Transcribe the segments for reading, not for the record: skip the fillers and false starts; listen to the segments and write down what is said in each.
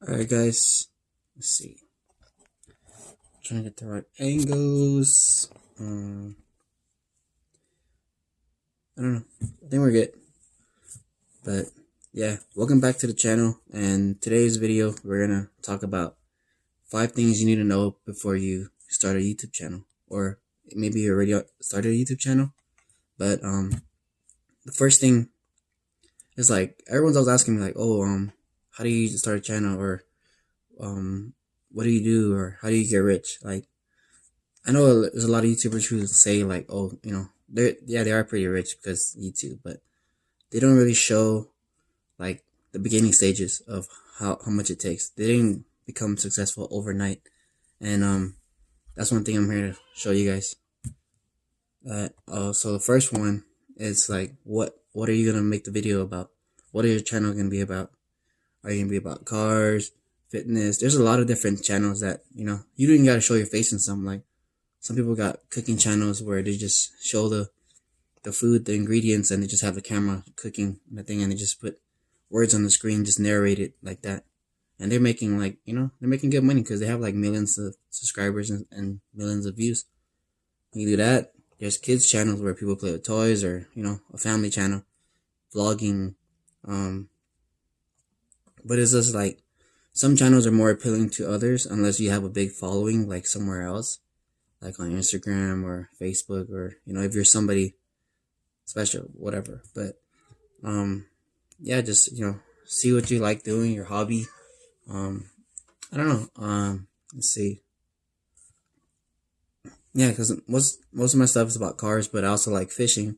Alright guys, let's see. Trying to get the right angles. I don't know. I think we're good. But yeah, welcome back to the channel. And today's video, we're gonna talk about 5 things you need to know before you start a YouTube channel, or maybe you already started a YouTube channel. But the first thing is like everyone's always asking me like, oh, how do you start a channel, or what do you do, or how do you get rich? Like, I know there's a lot of YouTubers who say like, oh, they are pretty rich because YouTube, but they don't really show like the beginning stages of how much it takes. They didn't become successful overnight, and that's one thing I'm here to show you guys. So the first one is like, what are you gonna make the video about? What are your channel gonna be about? Are you gonna be about cars, fitness? There's a lot of different channels that you don't even gotta show your face in some. Like, some people got cooking channels where they just show the food, the ingredients, and they just have the camera cooking the thing, and they just put words on the screen, just narrate it like that. And they're making they're making good money because they have like millions of subscribers and millions of views. You do that. There's kids channels where people play with toys, or a family channel, vlogging. But it's just like some channels are more appealing to others unless you have a big following like somewhere else, like on Instagram or Facebook, or if you're somebody special, whatever. But yeah, just see what you like doing, your hobby. I don't know. Let's see. Yeah, because most of my stuff is about cars, but I also like fishing.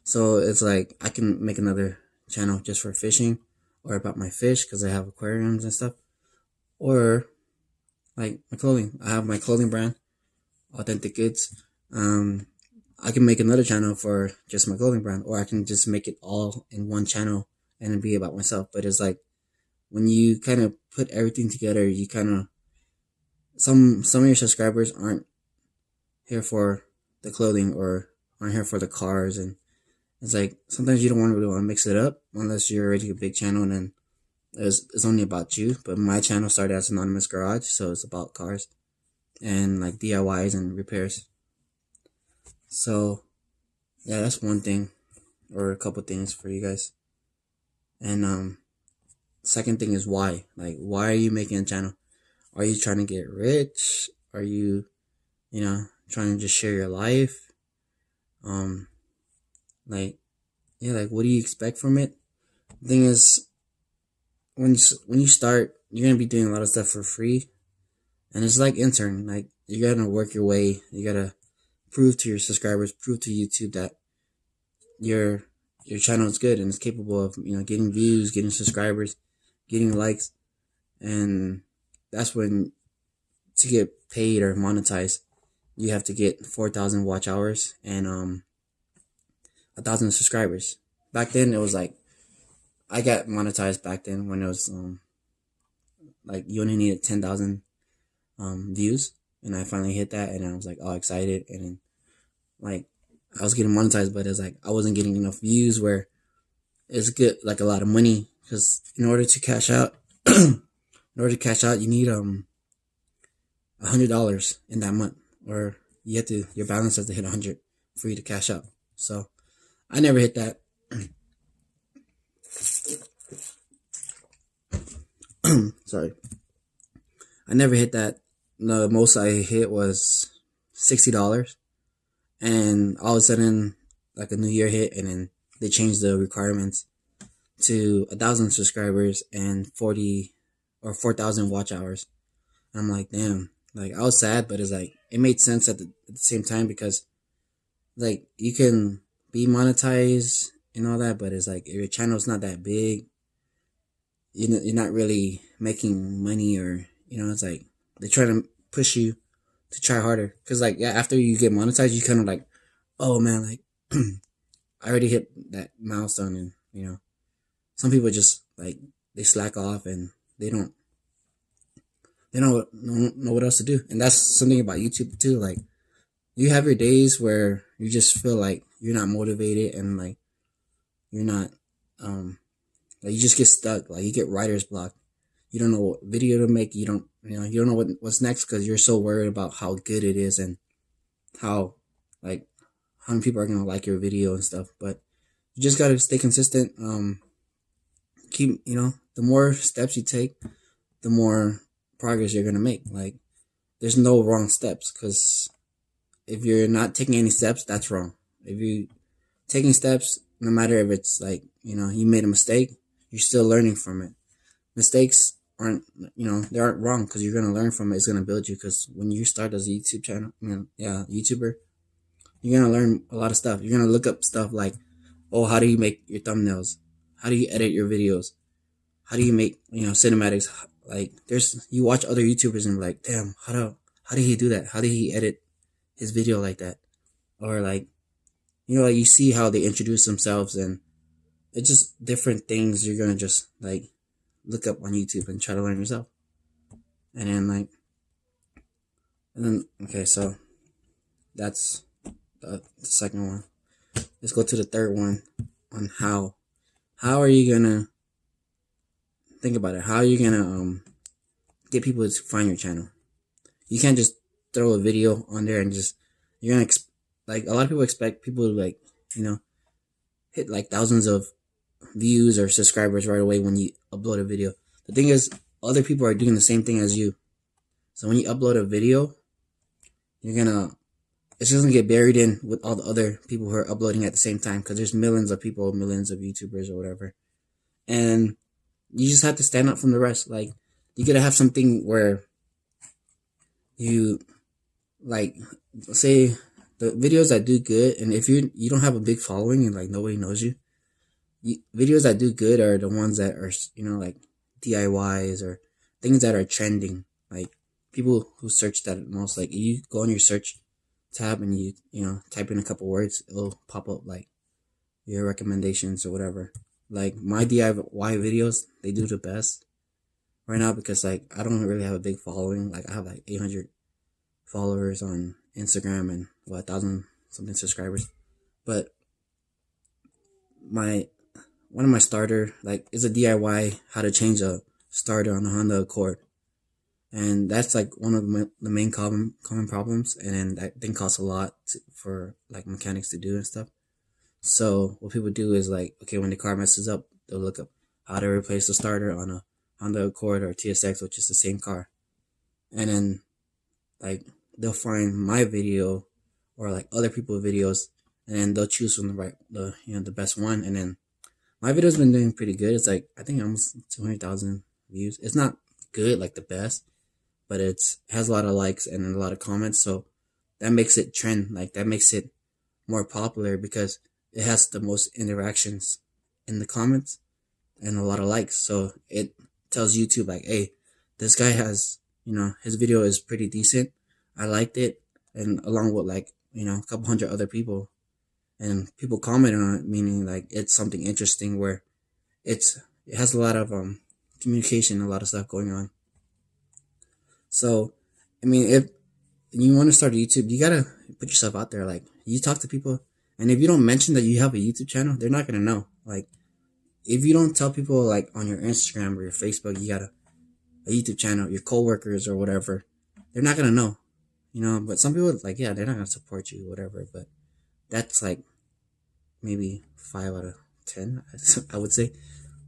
So it's like I can make another channel just for fishing, or about my fish because I have aquariums and stuff, or like my clothing. I have my clothing brand, Authentic Goods. I can make another channel for just my clothing brand, or I can just make it all in one channel and be about myself. But it's like when you kind of put everything together, you kind of some of your subscribers aren't here for the clothing, or aren't here for the cars, and it's like sometimes you don't really want to mix it up unless you're already a big channel and then it's only about you. But my channel started as Anonymous Garage, so it's about cars and like DIYs and repairs. So yeah, that's one thing, or a couple things for you guys. And second thing is why. Like, why are you making a channel? Are you trying to get rich? Are you trying to just share your life? Like, yeah, like, what do you expect from it? The thing is, when you start, you're gonna be doing a lot of stuff for free, and it's like intern. Like, you gotta work your way. You gotta prove to your subscribers, prove to YouTube that your channel is good and is capable of getting views, getting subscribers, getting likes. And that's when, to get paid or monetized, you have to get 4,000 watch hours and 1,000 subscribers. Back then it was like, I got monetized back then when it was like you only needed 10,000 views, and I finally hit that, and I was like all excited. And then like I was getting monetized, but it's like I wasn't getting enough views where it's good, like a lot of money, because in order to cash out you need $100 in that month, or your balance has to hit 100 for you to cash out. So I never hit that. Sorry, I never hit that. The most I hit was $60, and all of a sudden, like, a new year hit, and then they changed the requirements to 1,000 subscribers and 4,000 watch hours. And I'm like, damn. Like, I was sad, but it's like it made sense at the same time, because like you can be monetized and all that, but it's like if your channel's not that big, you're not really making money, or it's like they try to push you to try harder, because like, yeah, after you get monetized, you kind of like, oh man, like I already hit that milestone. And some people just like, they slack off and they don't know what else to do. And that's something about YouTube too. Like, you have your days where you just feel like you're not motivated, and like you're not like, you just get stuck, like you get writer's block. you don't know what video to make. You don't know what's next because you're so worried about how good it is and how like how many people are gonna like your video and stuff. But you just gotta stay consistent. Keep the more steps you take, the more progress you're gonna make. Like there's no wrong steps because if you're not taking any steps, that's wrong. If you taking steps, no matter if it's like you made a mistake, you're still learning from it. Mistakes aren't they aren't wrong because you're gonna learn from it. It's gonna build you because when you start as a YouTube channel, YouTuber, you're gonna learn a lot of stuff. You're gonna look up stuff like, oh, how do you make your thumbnails? How do you edit your videos? How do you make cinematics? Like you watch other YouTubers and be like, damn, how did he do that? How did he edit his video like that? Or like like you see how they introduce themselves, and it's just different things you're gonna just like look up on YouTube and try to learn yourself. Okay, so that's the second one. Let's go to the third one on how. How are you gonna think about it? How are you gonna get people to find your channel? You can't just throw a video on there and just you're gonna like a lot of people expect people to like hit like thousands of views or subscribers right away when you upload a video. The thing is, other people are doing the same thing as you. So when you upload a video, it's just gonna get buried in with all the other people who are uploading at the same time because there's millions of people, millions of YouTubers or whatever. And you just have to stand out from the rest. Like you gotta have something where you like say the videos that do good, and if you don't have a big following and like nobody knows you, videos that do good are the ones that are like DIYs or things that are trending. Like people who search that most. Like you go on your search tab and you type in a couple words, it'll pop up like your recommendations or whatever. Like my DIY videos, they do the best right now because like I don't really have a big following. Like I have like 800 followers on Instagram and 1,000 something subscribers. But one of my starter like is a DIY how to change a starter on a Honda Accord, and that's like one of the main common problems. And then that thing costs a lot for like mechanics to do and stuff. So what people do is like, okay, when the car messes up, they'll look up how to replace the starter on a Honda Accord or TSX, which is the same car, and then like they'll find my video or like other people's videos, and then they'll choose from the best one. And then my video's been doing pretty good. It's like I think almost 200,000 views. It's not good like the best, but it has a lot of likes and a lot of comments, so that makes it trend. Like that makes it more popular because it has the most interactions in the comments and a lot of likes. So it tells YouTube like, hey, this guy has his video is pretty decent. I liked it, and along with like a couple hundred other people, and people commented on it, meaning like it's something interesting where it has a lot of communication, a lot of stuff going on. So, I mean, if you want to start a YouTube, you gotta put yourself out there. Like you talk to people, and if you don't mention that you have a YouTube channel, they're not gonna know. Like if you don't tell people like on your Instagram or your Facebook you got a YouTube channel, your coworkers or whatever, they're not gonna know. But some people like, yeah, they're not gonna support you, whatever. But that's like maybe 5 out of 10, I would say.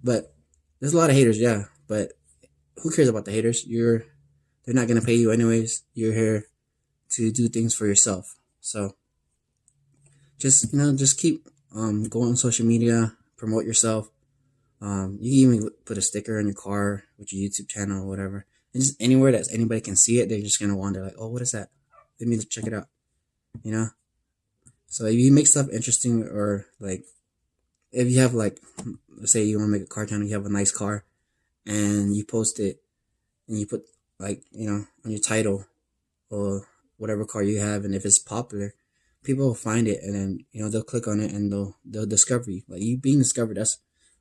But there's a lot of haters, yeah. But who cares about the haters? They're not gonna pay you anyways. You're here to do things for yourself. So just keep going on social media, promote yourself. You can even put a sticker on your car with your YouTube channel or whatever. And just anywhere that anybody can see it, they're just gonna wonder like, oh, what is that? Let me check it out. So if you make stuff interesting, or like if you have like, let's say you want to make a car channel, you have a nice car, and you post it, and you put like on your title or whatever car you have, and if it's popular, people will find it, and then they'll click on it and they'll discover you. Like you being discovered, that's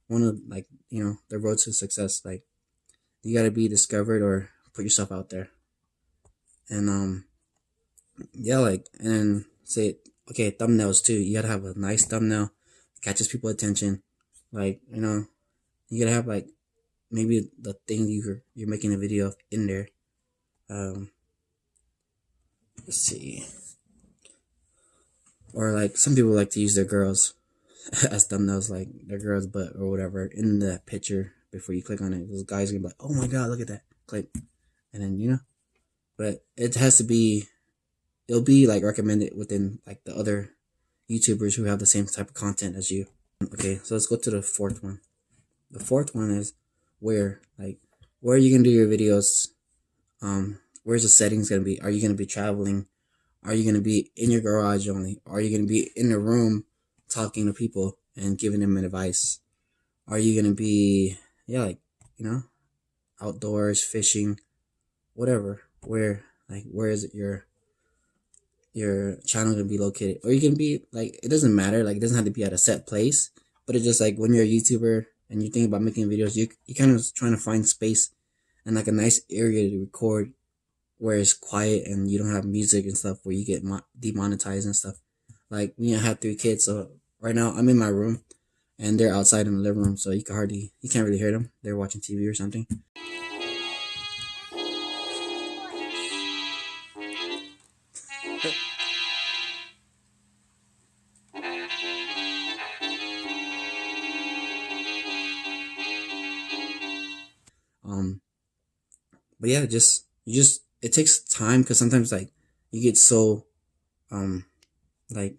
one of like the road to success. Like you gotta be discovered or put yourself out there. And yeah, like, and say, okay, thumbnails too. You gotta have a nice thumbnail, catches people's attention. Like you gotta have like maybe the thing you're making a video of in there. Let's see. Or like some people like to use their girls as thumbnails, like their girl's butt or whatever in the picture before you click on it. Those guys are gonna be like, oh my god, look at that. Click. And then, but it has to be, it'll be like recommended within like the other YouTubers who have the same type of content as you. Okay, so let's go to the fourth one. The fourth one is where are you gonna do your videos? Where's the settings gonna be? Are you gonna be traveling? Are you gonna be in your garage only? Are you gonna be in the room talking to people and giving them advice? Are you gonna be outdoors, fishing, whatever? Where is it your channel gonna be located? Or you can be like, it doesn't matter, like it doesn't have to be at a set place, but it's just like when you're a YouTuber and you think about making videos, you kind of trying to find space and like a nice area to record where it's quiet and you don't have music and stuff where you get demonetized and stuff. Like me, I have 3 kids, so right now I'm in my room and they're outside in the living room, so you can't really hear them. They're watching TV or something. But yeah, it takes time because sometimes like you get so like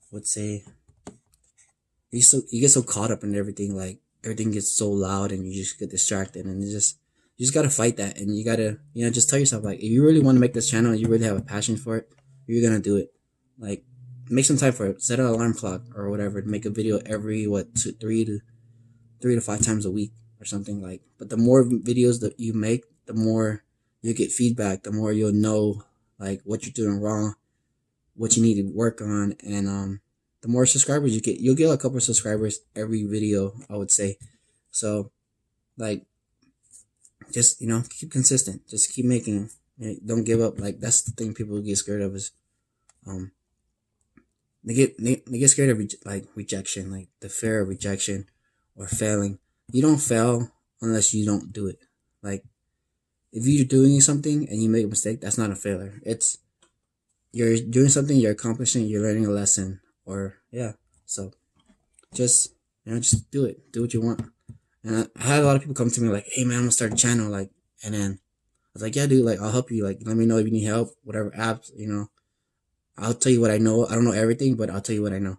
let's say you get so caught up in everything, like everything gets so loud and you just get distracted, and you just gotta fight that, and you gotta just tell yourself, like, if you really want to make this channel and you really have a passion for it, you're gonna do it. Like, make some time for it. Set an alarm clock or whatever to make a video every 3 to 5 times a week or something. Like, but the more videos that you make, the more you get feedback, the more you'll know like what you're doing wrong, what you need to work on, and the more subscribers you get, you'll get a couple of subscribers every video, I would say. So like, just keep consistent, just keep making, don't give up. Like, that's the thing people get scared of, is they get scared of rejection, like the fear of rejection or failing. You don't fail unless you don't do it. Like, if you're doing something and you make a mistake, that's not a failure. It's, you're doing something, you're accomplishing, you're learning a lesson, or so just just do it. Do what you want. And I had a lot of people come to me like, hey man, I'm gonna start a channel, like, and then I was like, yeah dude, like, I'll help you, like, let me know if you need help, whatever apps, I'll tell you what I know. I don't know everything, but I'll tell you what I know.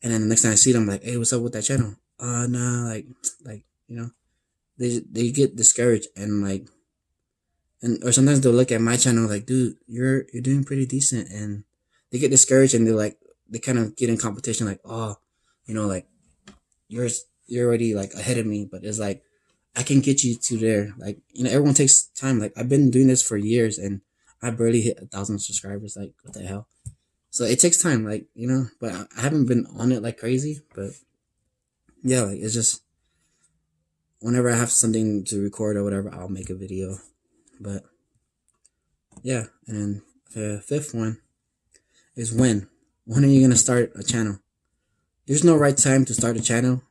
And then the next time I see them, I'm like, hey, what's up with that channel? Nah, like, they get discouraged, and like, or sometimes they'll look at my channel like, dude, you're doing pretty decent, and they get discouraged, and they kind of get in competition, like, oh, like, you're already like ahead of me, but it's like, I can get you to there. Like, everyone takes time. Like, I've been doing this for years and I barely hit 1,000 subscribers. Like, what the hell? So it takes time, like, but I haven't been on it like crazy, but yeah, like, it's just, whenever I have something to record or whatever, I'll make a video. But yeah, and the fifth one is when are you going to start a channel? There's no right time to start a channel.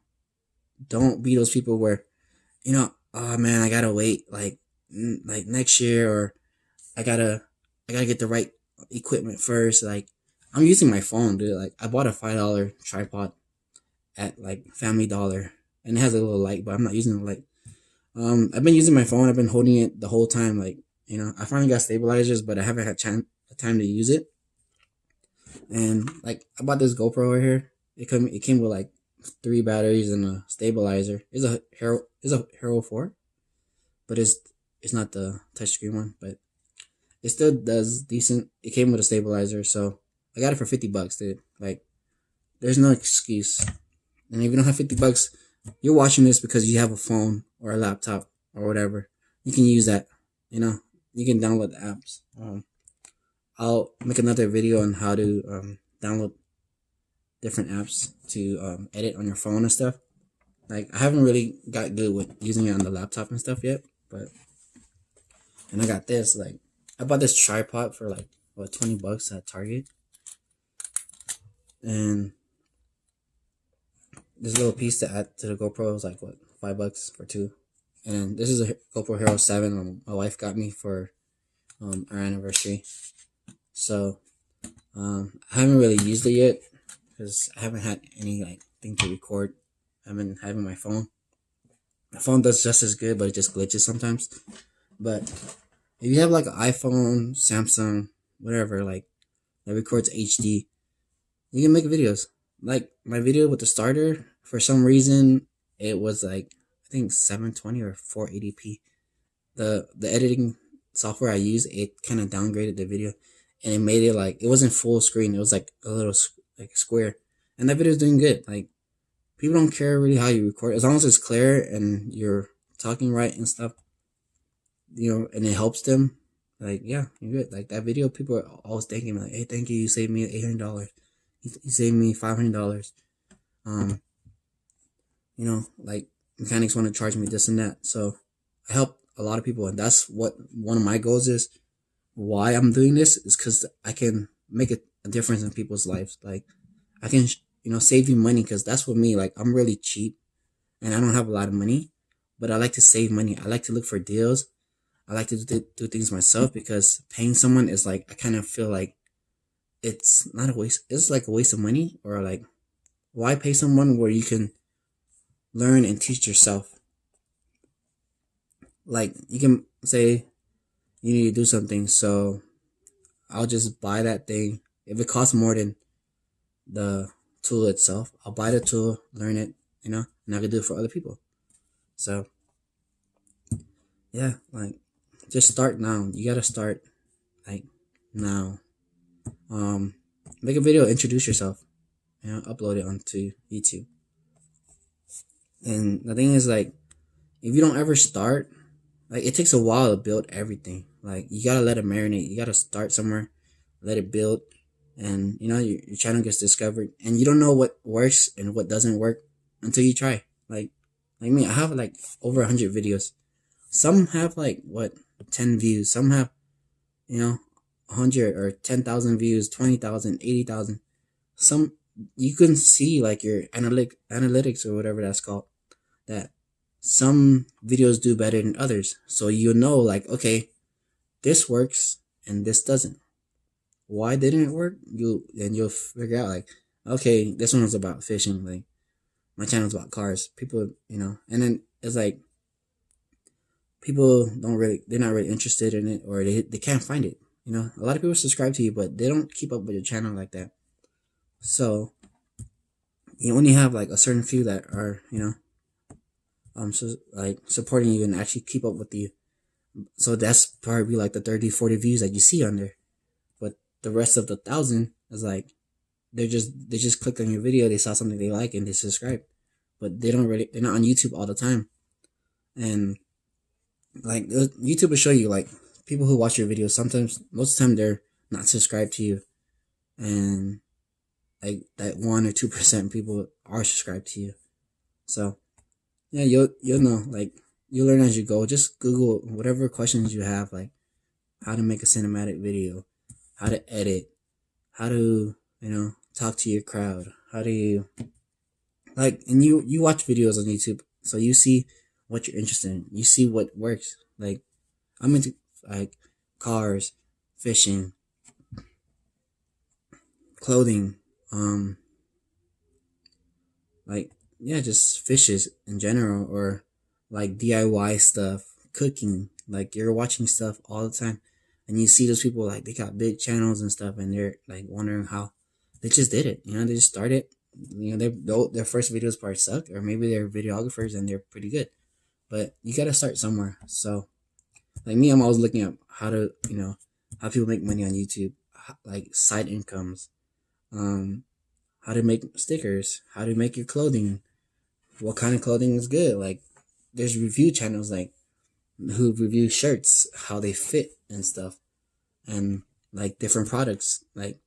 Don't be those people where, oh man, I gotta wait like next year, or I gotta get the right equipment first. Like, I'm using my phone, dude. Like, I bought a $5 tripod at like Family Dollar, and it has a little light, but I'm not using the light. I've been using my phone. I've been holding it the whole time. Like, I finally got stabilizers, but I haven't had time to use it. And like, I bought this GoPro right here. It came with like 3 batteries and a stabilizer. It's a Hero 4, but it's not the touchscreen one, but it still does decent. It came with a stabilizer, so I got it for $50, dude. Like, there's no excuse. And if you don't have $50, you're watching this because you have a phone or a laptop or whatever. You can use that. You can download the apps. I'll make another video on how to download different apps to edit on your phone and stuff. Like, I haven't really got good with using it on the laptop and stuff yet, and I got this, like, I bought this tripod for like, what, $20 at Target, and this little piece to add to the GoPro was like, what, $5 for 2. And this is a GoPro Hero 7 my wife got me for our anniversary. So I haven't really used it yet because I haven't had any like thing to record. I've been having my phone. My phone does just as good, but it just glitches sometimes. But if you have like an iPhone, Samsung, whatever, like that records HD, you can make videos. Like my video with the starter, for some reason, it was like I think 720 or 480p. The editing software I use, it kind of downgraded the video, and it made it like it wasn't full screen. It was like a little like square, and that video is doing good. Like people don't care really how you record, as long as it's clear and you're talking right and stuff. And it helps them. Like yeah, you're good. Like that video, people are always thanking me like, "Hey, thank you. You saved me $800. You saved me $500." Um, like mechanics want to charge me this and that. So I help a lot of people, and that's what one of my goals is. Why I'm doing this is because I can make a difference in people's lives. Like I can, save you money because that's what me. Like I'm really cheap, and I don't have a lot of money, but I like to save money. I like to look for deals. I like to do things myself because paying someone is like I kind of feel like it's not a waste. It's like a waste of money, or like why pay someone where you can learn and teach yourself. Like you can say you need to do something, so I'll just buy that thing. If it costs more than the tool itself, I'll buy the tool, learn it, and I can do it for other people. So yeah, like just start now. You gotta start like now. Um, make a video, introduce yourself, upload it onto YouTube. And the thing is, like, if you don't ever start, like, it takes a while to build everything. Like, you gotta let it marinate. You gotta start somewhere, let it build, and your channel gets discovered. And you don't know what works and what doesn't work until you try. Like me, I have like over 100 videos. Some have like what 10 views. Some have 100 or 10,000 views, 20,000, 80,000. Some you can see like your analytics or whatever that's called, that some videos do better than others. So you know, like, okay, this works and this doesn't. Why didn't it work? You'll figure out like, okay, this one was about fishing. Like my channel's about cars. People, and then it's like people they're not really interested in it, or they can't find it. A lot of people subscribe to you, but they don't keep up with your channel like that. So you only have like a certain few that are, so like supporting you and actually keep up with you. So that's probably like the 30, 40 views that you see on there. But the rest of the 1,000 is like they just clicked on your video, they saw something they like and they subscribe. But they're not on YouTube all the time. And like YouTube will show you like people who watch your videos, sometimes most of the time they're not subscribed to you. And like that 1 or 2% people are subscribed to you. So yeah, you'll know, like you'll learn as you go. Just Google whatever questions you have, like how to make a cinematic video, how to edit, how to talk to your crowd, how do you and you watch videos on YouTube, so you see what you're interested in, you see what works. Like I'm into like cars, fishing, clothing, like yeah, just fishes in general, or like DIY stuff, cooking. Like you're watching stuff all the time, and you see those people like they got big channels and stuff, and they're like wondering how they just did it. They just started. Their first videos probably suck, or maybe they're videographers and they're pretty good, but you gotta start somewhere. So like me, I'm always looking at how to how people make money on YouTube, like side incomes, how to make stickers, how to make your clothing, what kind of clothing is good. Like there's review channels like who review shirts, how they fit and stuff, and like different products. Like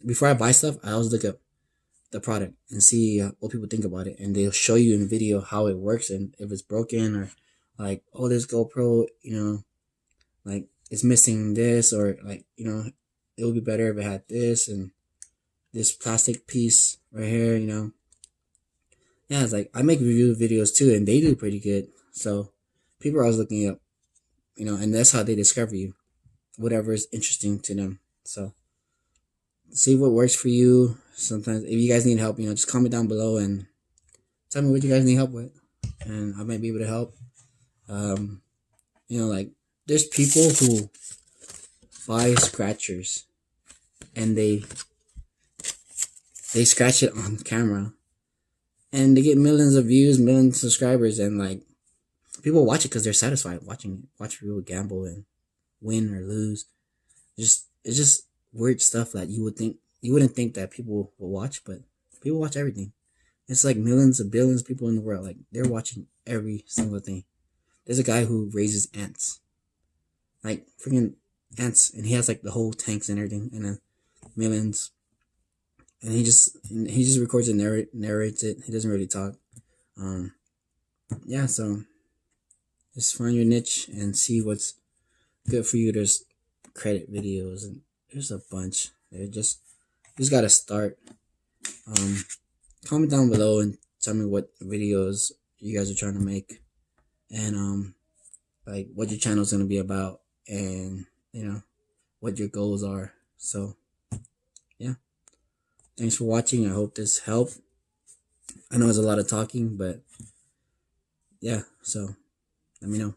before I buy stuff, I always look up the product and see what people think about it, and they'll show you in video how it works and if it's broken, or like, oh, this GoPro, like it's missing this, or like it would be better if it had this and this plastic piece right here. Yeah, it's like I make review videos too, and they do pretty good. So People are always looking you up, and that's how they discover you. Whatever is interesting to them. So see what works for you. Sometimes if you guys need help, just comment down below and tell me what you guys need help with, and I might be able to help. Um, like there's people who buy scratchers and they scratch it on camera and they get millions of views, millions of subscribers, and like people watch it because they're satisfied watch people gamble and win or lose. It's just weird stuff that you wouldn't think that people will watch, but people watch everything. It's like millions of billions of people in the world. Like they're watching every single thing. There's a guy who raises ants, like freaking ants, and he has like the whole tanks and everything, and then millions. And he just records and narrates it. He doesn't really talk. Um, yeah. So just find your niche and see what's good for you. There's credit videos and there's a bunch. They just gotta start. Um, Comment down below and tell me what videos you guys are trying to make, and like what your channel is gonna be about, and what your goals are. So yeah, thanks for watching. I hope this helped. I know it's a lot of talking, but yeah. So let me know.